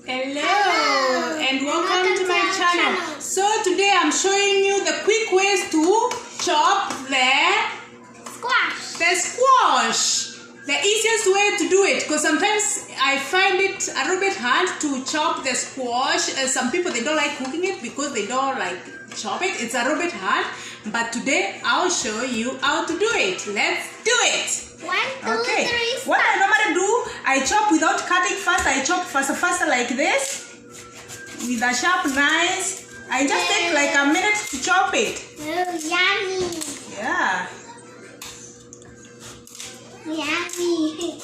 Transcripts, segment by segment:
Hello and welcome to my channel. So today I'm showing you the quick ways to chop the squash. The easiest way to do it, because sometimes I find it a little bit hard to chop the squash. Some people, they don't like cooking it because they don't like chop it. It's a little bit hard, but today I'll show you how to do it. Let's do it. 1, 2, 3, start. What I normally do, I chop without cutting fast. I chop faster like this with a sharp knife. I just take like a minute to chop it. Oh, yummy. Yeah. Yummy.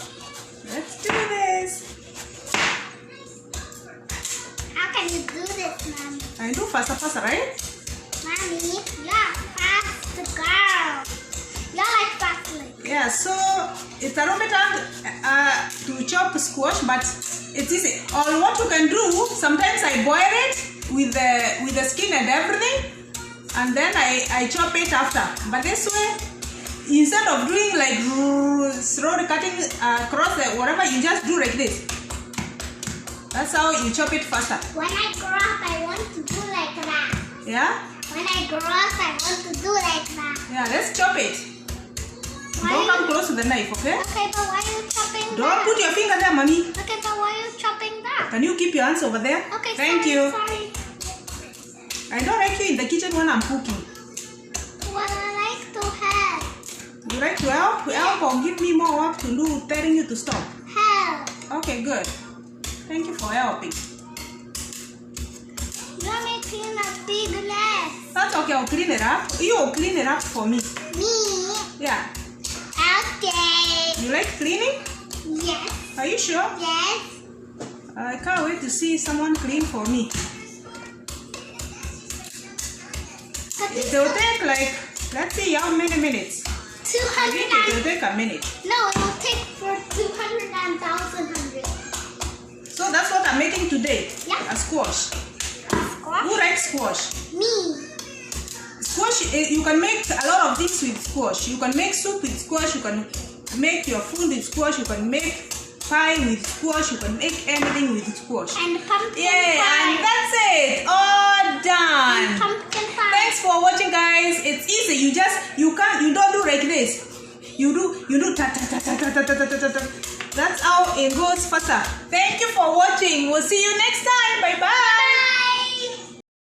Let's do this. How can you do this, Mommy? I do faster, right? Mommy, you're fast girl. You're like fast like. Yeah, so it's a little bit hard to chop squash, but it's easy. Or what you can do, sometimes I boil it with the skin and everything, and then I chop it after. But this way, instead of doing like slowly cutting across the whatever, you just do like this. That's how you chop it faster. When I grow up, I want to do like that. Yeah? When I grow up, I want to do like that. Yeah, let's chop it. Don't come close to the knife, okay? Okay, but why are you chopping Don't that? put your finger there, mommy. Okay, but why are you chopping that? Can you keep your hands over there? Okay, Thank sorry, you. Sorry. I don't like you in the kitchen when I'm cooking. What I like to have. You like to help? Help or give me more work to do, telling you to stop? Help. Okay, good. Thank you for helping. You're making a big mess. That's okay, I'll clean it up. You will clean it up for me. Me? Yeah. Okay. You like cleaning? Yes. Are you sure? Yes. I can't wait to see someone clean for me. It will take like, let's see how many minutes. I think it will take a minute. No, it will take for 200 and 1,100. So that's what I'm making today. Yeah. A squash. Squash? Who likes squash? Me. Squash, you can make a lot of things with squash. You can make soup with squash. You can make your food with squash. You can make pie with squash. You can make anything with squash. And pumpkin Yeah, pie. and that's it. All And done. pumpkin pie. Thanks for watching, guys. It's easy. You don't do like this. You do ta ta ta ta ta ta ta ta ta ta. That's how it goes faster. Thank you for watching. We'll see you next time. Bye bye.